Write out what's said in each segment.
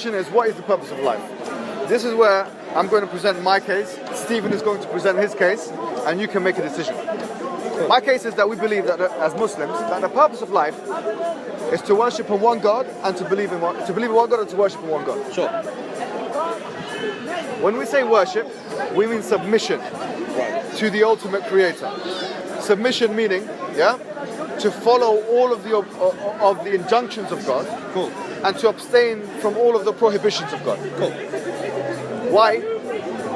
question is, what is the purpose of life? This is where I'm going to present my case, Stephen is going to present his case, and you can make a decision. My case is that we believe that as Muslims, that the purpose of life is to worship in one God and to believe in one God and to worship in one God. Sure. When we say worship, we mean submission to the ultimate creator. Submission meaning, to follow all of the injunctions of God, cool, and to abstain from all of the prohibitions of God. Cool. Why?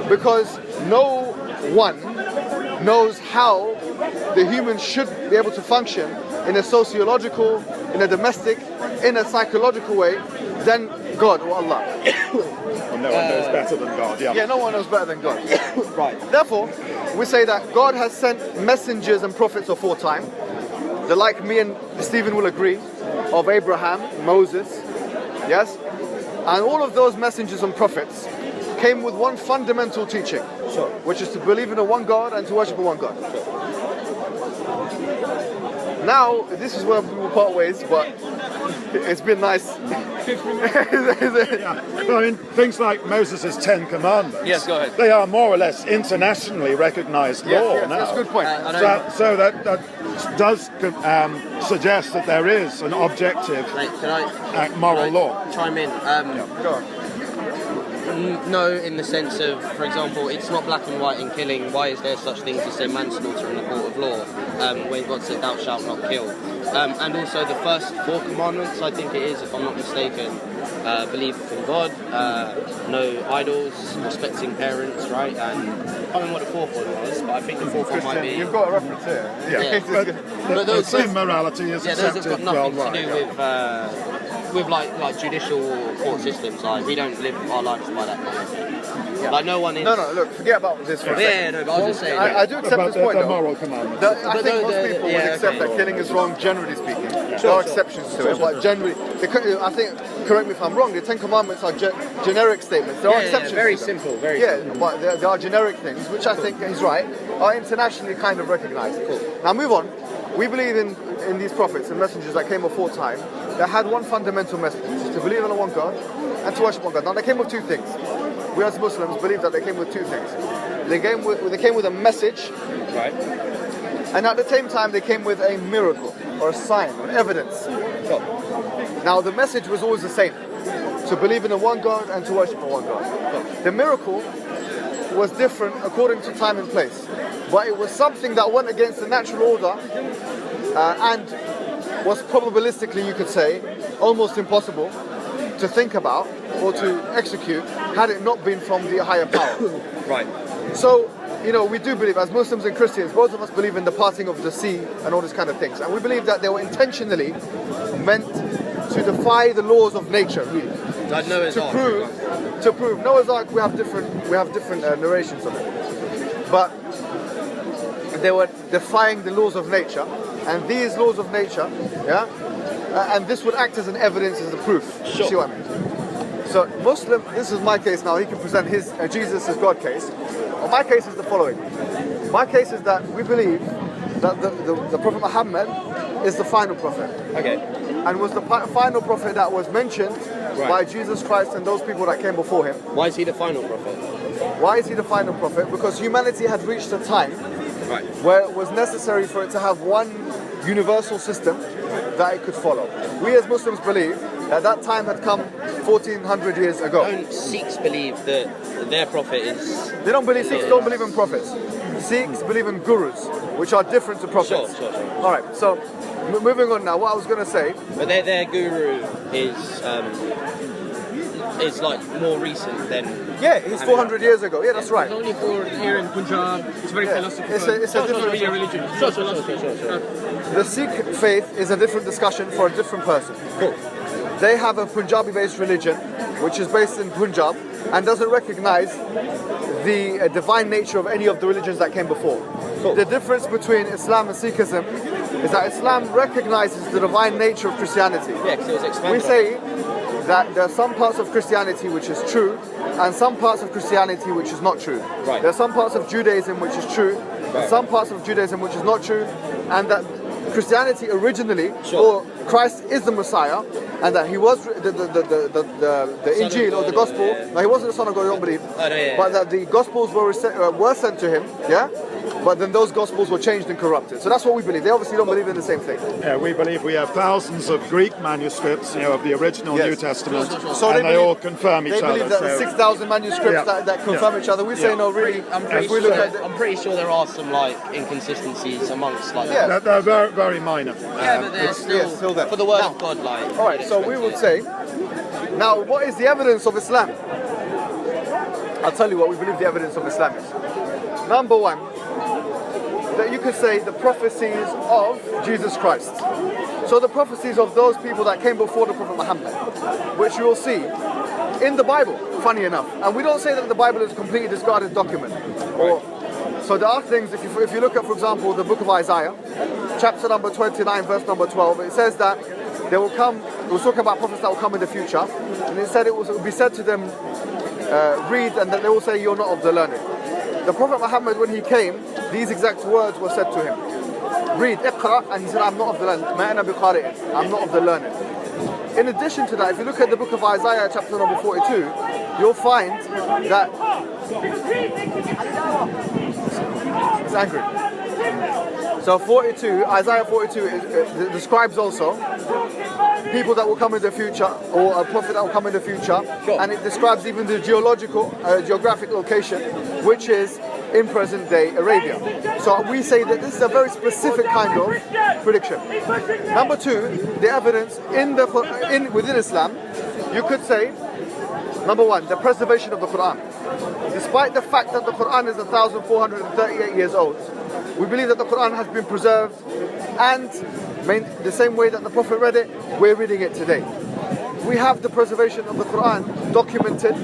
Because no one knows how the human should be able to function in a sociological, in a domestic, in a psychological way than God or Allah. Well, no one knows better than God, Yeah, no one knows better than God. Right. Therefore, we say that God has sent messengers and prophets aforetime, that like me and Stephen will agree, of Abraham, Moses, yes? And all of those messengers and prophets came with one fundamental teaching, sure, which is to believe in a one God and to worship a one God. Sure. Now, this is where we will part ways, but it's been nice. Yeah. Well, I mean, things like Moses' 10 Commandments. Yes, go ahead. They are more or less internationally recognized law Yes, now. that's a good point. So that does suggest that there is an objective moral law. Chime in? Go on. No, in the sense of, for example, it's not black and white in killing. Why is there such things as, say, manslaughter in the court of law? When God said, thou shalt not kill. And also the first 4 commandments, I think it is, if I'm not mistaken, believe in God, no idols, respecting parents, right? And I can't remember what the 4th one was, but I think the 4th one might be... You've got a reference here. Yeah, but the same morality is those accepted have got nothing worldwide. to do with like judicial court systems. Like, we don't live our lives by that kind of thing. Yeah. Like, no one is... No, look, forget about this for a second. Yeah, no, but I was just saying... I do accept this point, the though. moral commandments. I think most people would accept that killing is wrong, generally speaking. There are exceptions to it, but generally... I think, correct me if I'm wrong, the 10 Commandments are generic statements. There are exceptions very to them. simple, very simple. But there are generic things, which I think is right, are internationally kind of recognized. Cool. Now, move on. We believe in these prophets and messengers that came before time that had one fundamental message, to believe in a one God and to worship one God. Now, they came with 2 things. We as Muslims believe that they came with 2 things. They came with a message, Right. and at the same time they came with a miracle or a sign or evidence. Sure. Now, the message was always the same, to believe in a one God and to worship a one God. The miracle was different according to time and place, but it was something that went against the natural order and was probabilistically, you could say, almost impossible to think about or to execute had it not been from the higher power. Right. So, we do believe, as Muslims and Christians, both of us believe in the parting of the sea and all these kind of things, and we believe that they were intentionally meant to defy the laws of nature, really. Like Noah's Ark. To prove Noah's Ark, we have different narrations of it, but they were defying the laws of nature, and these laws of nature, and this would act as an evidence, as a proof. Sure. You see what I mean? So, Muslim, this is my case now. He can present his Jesus as God case. Well, my case is the following. My case is that we believe that the Prophet Mohammed is the final prophet. Okay. And was the final prophet that was mentioned by Jesus Christ and those people that came before him. Why is he the final prophet? Why is he the final prophet? Because humanity had reached a time where it was necessary for it to have one universal system that it could follow. We as Muslims believe that time had come 1400 years ago. Don't Sikhs believe that their prophet is... They don't believe, Sikhs don't believe in prophets. Sikhs believe in gurus, which are different to prophets. Sure. Alright, so moving on now, what I was going to say... But their guru is like more recent than... Yeah, it's 400 years ago. Yeah, that's right. It's only for here in Punjab. It's very philosophical. It's a different religion. Sure. The Sikh faith is a different discussion for a different person. Cool. They have a Punjabi-based religion, which is based in Punjab, and doesn't recognize the divine nature of any of the religions that came before. Cool. The difference between Islam and Sikhism is that Islam recognizes the divine nature of Christianity. Yeah, because it was expanded. We say that there are some parts of Christianity which is true, and some parts of Christianity which is not true. Right. There are some parts of Judaism which is true, and some parts of Judaism which is not true, and that Christianity originally, or Christ is the Messiah, and that he was the Injil or the Gospel. No, he wasn't the Son of God. I don't believe. But that the Gospels were sent to him. Yeah. But then those Gospels were changed and corrupted. So that's what we believe. They obviously don't believe in the same thing. Yeah, we believe we have thousands of Greek manuscripts, of the original New Testament, so and they all confirm each other. They believe that the 6,000 manuscripts that confirm each other. We say no, really. I'm pretty sure there are some inconsistencies amongst They're very, very minor. But they're still there. For the word of God, All right, so we would say, now what is the evidence of Islam? I'll tell you what we believe the evidence of Islam is. Number one, that you could say the prophecies of Jesus Christ. So the prophecies of those people that came before the Prophet Muhammad, which you will see in the Bible, funny enough. And we don't say that the Bible is a completely discarded document. So there are things, if you look at, for example, the book of Isaiah, chapter number 29, verse number 12, it says that there will come, it was talking about prophets that will come in the future, and it said it will be said to them, read, and that they will say, you're not of the learned. The Prophet Muhammad, when he came, these exact words were said to him. Read, Iqra, and he said, I'm not of the learned. I'm not of the learned. In addition to that, if you look at the book of Isaiah, chapter number 42, you'll find that it's angry. So 42, Isaiah 42 describes also people that will come in the future, or a prophet that will come in the future, and it describes even the geographic location, which is in present day Arabia. So we say that this is a very specific kind of prediction. Number two, the evidence within Islam, you could say, number one, the preservation of the Quran. Despite the fact that the Quran is 1,438 years old, we believe that the Quran has been preserved, and the same way that the Prophet read it, we're reading it today. We have the preservation of the Quran documented,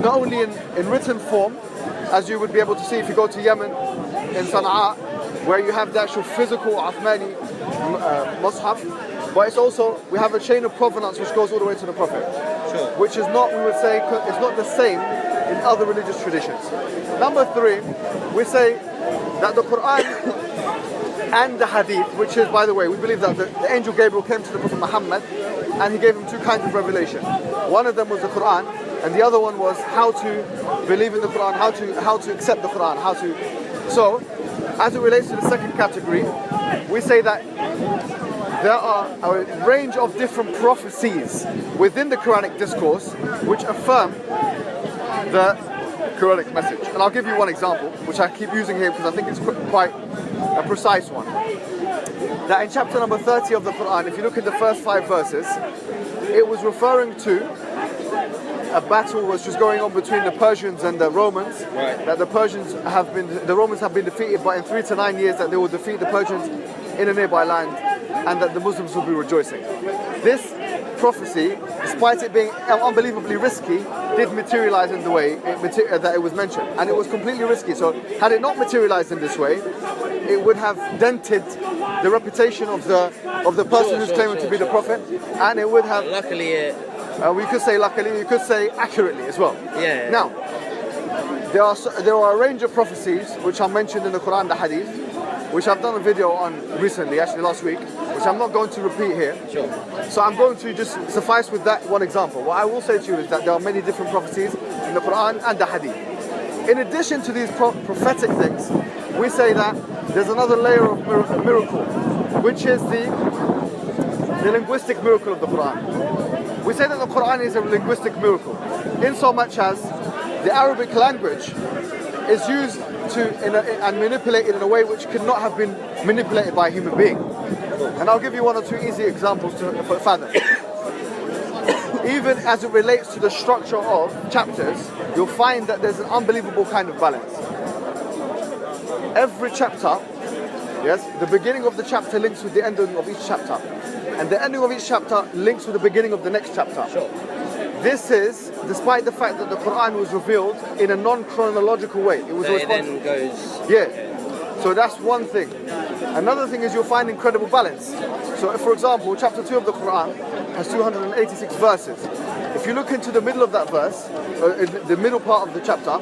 not only in written form, as you would be able to see if you go to Yemen, in Sana'a, where you have the actual physical Uthmani Mus'haf, but it's also, we have a chain of provenance which goes all the way to the Prophet, which is not, we would say, it's not the same in other religious traditions. Number three, we say that the Quran and the Hadith, which is, by the way, we believe that the angel Gabriel came to the Prophet Muhammad and he gave him two kinds of revelation. One of them was the Quran, and the other one was how to believe in the Quran, how to accept the Quran, So, as it relates to the second category, we say that there are a range of different prophecies within the Quranic discourse which affirm the Quranic message. And I'll give you one example, which I keep using here because I think it's quite a precise one. That in chapter number 30 of the Quran, if you look at the first 5 verses, it was referring to a battle which was going on between the Persians and the Romans. That the Romans have been defeated, but in 3 to 9 years that they will defeat the Persians in a nearby land, and that the Muslims will be rejoicing. This prophecy, despite it being unbelievably risky, did materialize in the way that it was mentioned, and it was completely risky. So had it not materialized in this way, it would have dented the reputation of the person who's claiming to be the prophet, and it would have. Luckily, we could say luckily, you could say accurately as well. Yeah. Now, there are a range of prophecies which are mentioned in the Quran, the Hadith, which I've done a video on recently, actually last week, which I'm not going to repeat here. So I'm going to just suffice with that one example. What I will say to you is that there are many different prophecies in the Quran and the Hadith. In addition to these prophetic things, we say that there's another layer of miracle, which is the linguistic miracle of the Quran. We say that the Quran is a linguistic miracle, in so much as the Arabic language is used and manipulated in a way which could not have been manipulated by a human being. And I'll give you 1 or 2 easy examples to fathom. Even as it relates to the structure of chapters, you'll find that there's an unbelievable kind of balance. Every chapter, yes, the beginning of the chapter links with the ending of each chapter, and the ending of each chapter links with the beginning of the next chapter. This is despite the fact that the Quran was revealed in a non-chronological way. It was so it then goes. Yeah. So that's one thing. Another thing is you'll find incredible balance. So if, for example, chapter 2 of the Quran has 286 verses. If you look into the middle of that verse, the middle part of the chapter,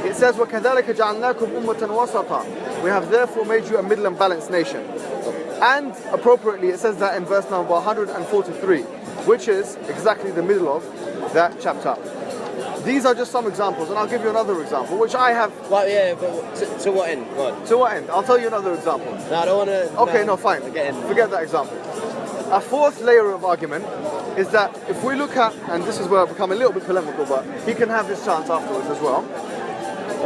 it says, وَكَذَلِكَ جَعَلْنَاكُمْ أُمَّةً وَسَطًا. We have therefore made you a middle and balanced nation. And appropriately, it says that in verse number 143, which is exactly the middle of that chapter. These are just some examples, and I'll give you another example, which I have... Well, yeah, but to what end? What? To what end? I'll tell you another example. No, I don't want to... Okay, no, fine. Forget that example. A fourth layer of argument is that if we look at, and this is where I've become a little bit polemical, but he can have his chance afterwards as well.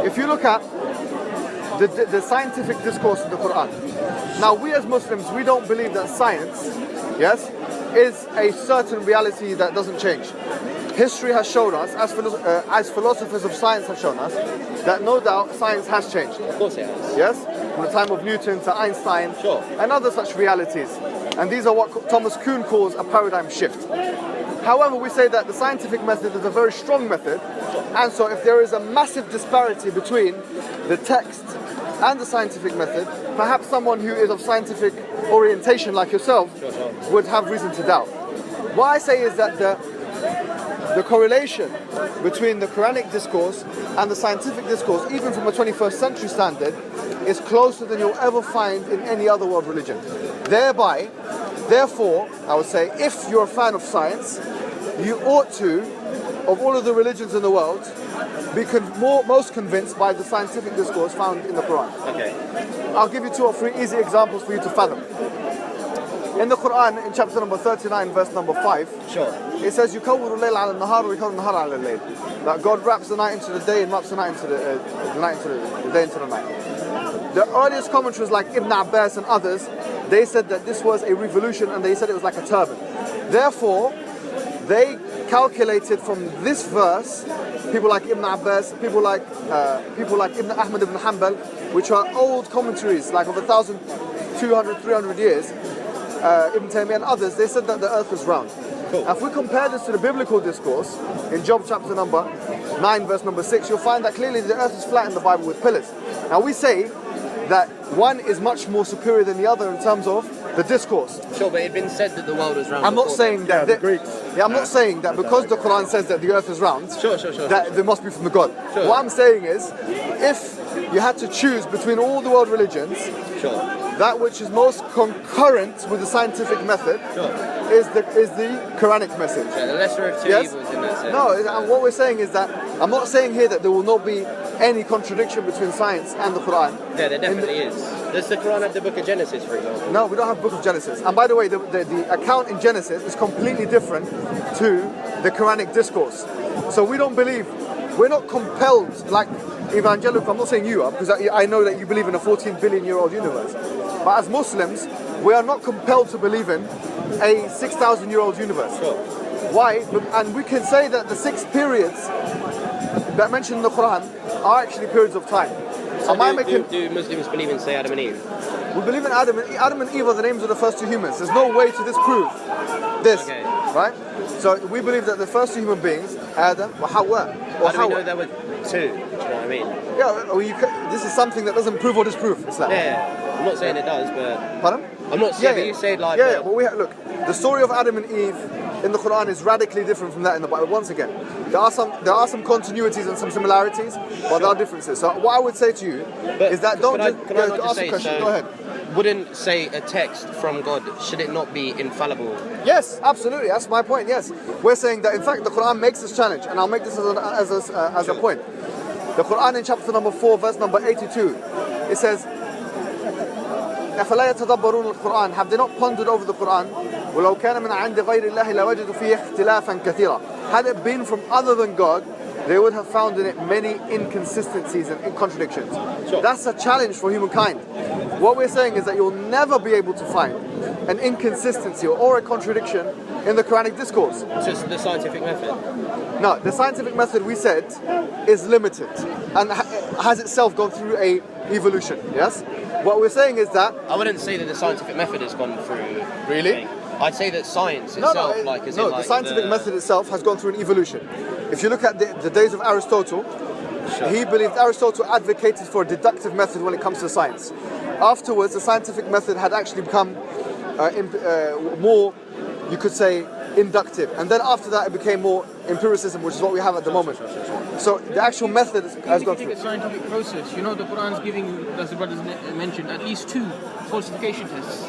If you look at the scientific discourse of the Quran. Now, we as Muslims, we don't believe that science, yes, is a certain reality that doesn't change. History has shown us, as philosophers of science have shown us, that no doubt science has changed. Of course it has. Yes? From the time of Newton to Einstein, sure, and other such realities. And these are what Thomas Kuhn calls a paradigm shift. However, we say that the scientific method is a very strong method, and so if there is a massive disparity between the text and the scientific method, perhaps someone who is of scientific orientation like yourself would have reason to doubt. What I say is that the correlation between the Quranic discourse and the scientific discourse, even from a 21st century standard, is closer than you'll ever find in any other world religion. Therefore, I would say, if you're a fan of science, you ought to, of all of the religions in the world, be most convinced by the scientific discourse found in the Quran. Okay. I'll give you 2 or 3 easy examples for you to fathom. In the Quran, in chapter number 39, verse number 5, sure, it says, يُكَوِّرُ اللَّيْلَ عَلَى النَّهَارِ وَيُكَوِّرُ النَّهَارَ عَلَى اللَّيْلِ. That God wraps the night into the day and wraps the night into the day into the night. The earliest commentaries like Ibn Abbas and others, they said that this was a revolution, and they said it was like a turban. Therefore, they calculated from this verse, people like Ibn Abbas, people like Ibn Ahmad ibn Hanbal, which are old commentaries, like of 1,200, 300 years, Ibn Taymiyyah and others, they said that the earth was round. Cool. If we compare this to the biblical discourse, in Job chapter number 9, verse number 6, you'll find that clearly the earth is flat in the Bible with pillars. Now we say that one is much more superior than the other in terms of the discourse. Sure, but it had been said that the world was round. I'm not saying that. The Greeks. Yeah, I'm not saying that because the Quran says that the earth is round, Sure. that they must be from the God. Sure. What I'm saying is, if you had to choose between all the world religions, sure, that which is most concurrent with the scientific method is the Quranic message. Yeah, the lesser of two evils in that sense. No, and what we're saying is that I'm not saying here that there will not be any contradiction between science and the Quran. Yeah, there definitely is. Does the Quran have the book of Genesis, for example? No, we don't have book of Genesis. And by the way, the account in Genesis is completely different to the Quranic discourse. So we don't believe, we're not compelled, like evangelical, I'm not saying you are, because I know that you believe in a 14 billion year old universe. But as Muslims, we are not compelled to believe in a 6,000 year old universe. Sure. Why? And we can say that the 6 periods that mentioned in the Quran are actually periods of time. So do Muslims believe in, say, Adam and Eve? We believe in Adam and Eve are the names of the first 2 humans. There's no way to disprove this, right? So we believe that the first 2 human beings, Adam or Hawa. How do we know there were 2? Do you know what I mean? Yeah, this is something that doesn't prove or disprove Islam. Yeah, I'm not saying it does, but... Pardon? I'm not saying that you said like... Yeah, well, look, the story of Adam and Eve in the Quran is radically different from that in the Bible. Once again, there are some continuities and some similarities, but there are differences. So what I would say to you is that don't just... Can I ask a question? Go ahead. Wouldn't, say, a text from God, should it not be infallible? Yes, absolutely. That's my point, yes. We're saying that, in fact, the Quran makes this challenge, and I'll make this as a point. The Quran in chapter number 4, verse number 82, it says, أَفَلَا يَتَدَبَّرُونَ الْقُرْآنَ. Have they not pondered over the Quran? وَلَوْ كَانَ مِنْ عِنْدِ غَيْرِ اللَّهِ لَوَجَدُوا فِيهِ اخْتِلَافًا كَثِيرًا. Had it been from other than God, they would have found in it many inconsistencies and contradictions. Sure. That's a challenge for humankind. What we're saying is that you'll never be able to find an inconsistency or a contradiction in the Quranic discourse. Just the scientific method? No, the scientific method, we said, is limited and has itself gone through a evolution, yes? What we're saying is that... I wouldn't say that the scientific method has gone through... Really? I'd say that science itself, the scientific method itself has gone through an evolution. If you look at the days of Aristotle, Aristotle advocated for a deductive method when it comes to science. Afterwards, the scientific method had actually become more, you could say, inductive. And then after that, it became more empiricism, which is what we have at the moment. So the actual method has gone through. The scientific process, the Quran's giving, as the brothers mentioned, at least 2 falsification tests.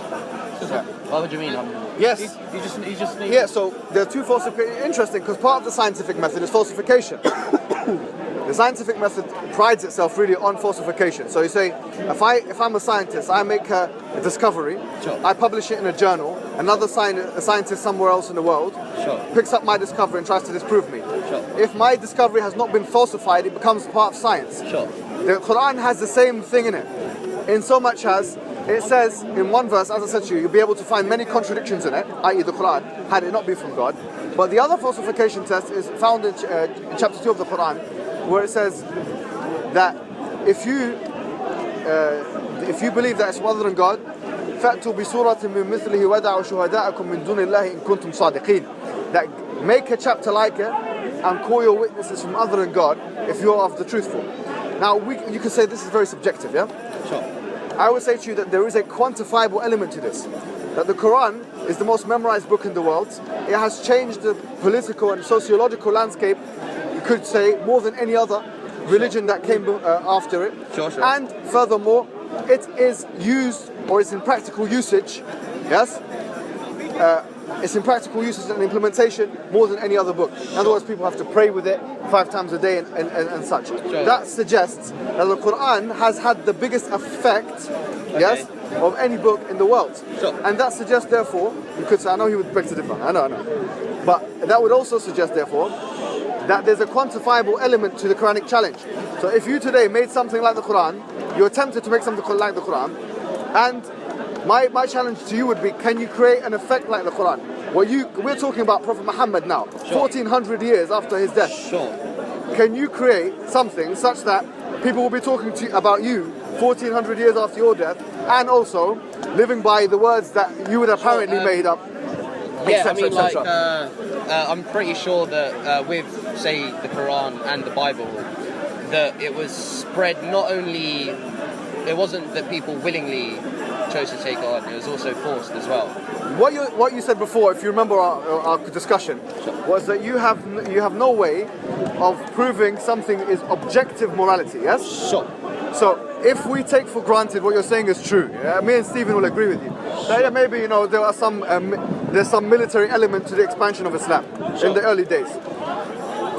What do you mean? Yes. You just need. Yeah, so there are two falsifications. Interesting, because part of the scientific method is falsification. The scientific method prides itself really on falsification. So you say, if I'm a scientist, I make a discovery, Sure. I publish it in a journal, another a scientist somewhere else in the world Sure. picks up my discovery and tries to disprove me. Sure. If my discovery has not been falsified, it becomes part of science. Sure. The Quran has the same thing in it, in so much as it says in one verse, as I said to you, you'll be able to find many contradictions in it, i.e. the Quran, had it not been from God. But the other falsification test is found in chapter 2 of the Quran, where it says that if you believe that it's other than God, فَأْتُوا بِسُورَةٍ مِّن مِثْلِهِ وَدَعُوا شُهَدَاءَكُم مِّن دُونِ اللَّهِ إِن كُنتُمْ صَادِقِينَ. That make a chapter like it and call your witnesses from other than God if you're of the truthful. Now you can say this is very subjective, yeah? Sure. I would say to you that there is a quantifiable element to this. That the Quran is the most memorized book in the world. It has changed the political and sociological landscape, you could say, more than any other religion that came after it. Sure. And furthermore, it is used, or it's in practical usage, yes? It's in practical usage and implementation more than any other book. In other words, people have to pray with it 5 times a day and such. Sure. That suggests that the Quran has had the biggest effect, yes, of any book in the world. Sure. And that suggests, therefore, you could say, I know he would beg to differ, I know. But that would also suggest, therefore, that there's a quantifiable element to the Quranic challenge. So if you today made something like the Quran, you attempted to make something like the Quran, and my challenge to you would be, can you create an effect like the Quran? We're talking about Prophet Mohammed now, 1400 years after his death. Sure. Can you create something such that people will be talking about you 1400 years after your death, and also living by the words that you would apparently made up? Yeah, I mean, like, I'm pretty sure that with, say, the Quran and the Bible, that it was spread not only, it wasn't that people willingly chose to take it on, it was also forced as well. What you said before, if you remember our discussion, was that you have no way of proving something is objective morality, yes? Sure. So if we take for granted what you're saying is true, me and Stephen will agree with you. That maybe there are there's some military element to the expansion of Islam in the early days.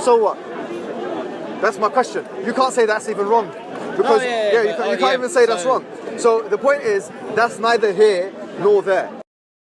So what? That's my question. You can't say that's even wrong, because you can't even say that's wrong. So the point is, that's neither here nor there.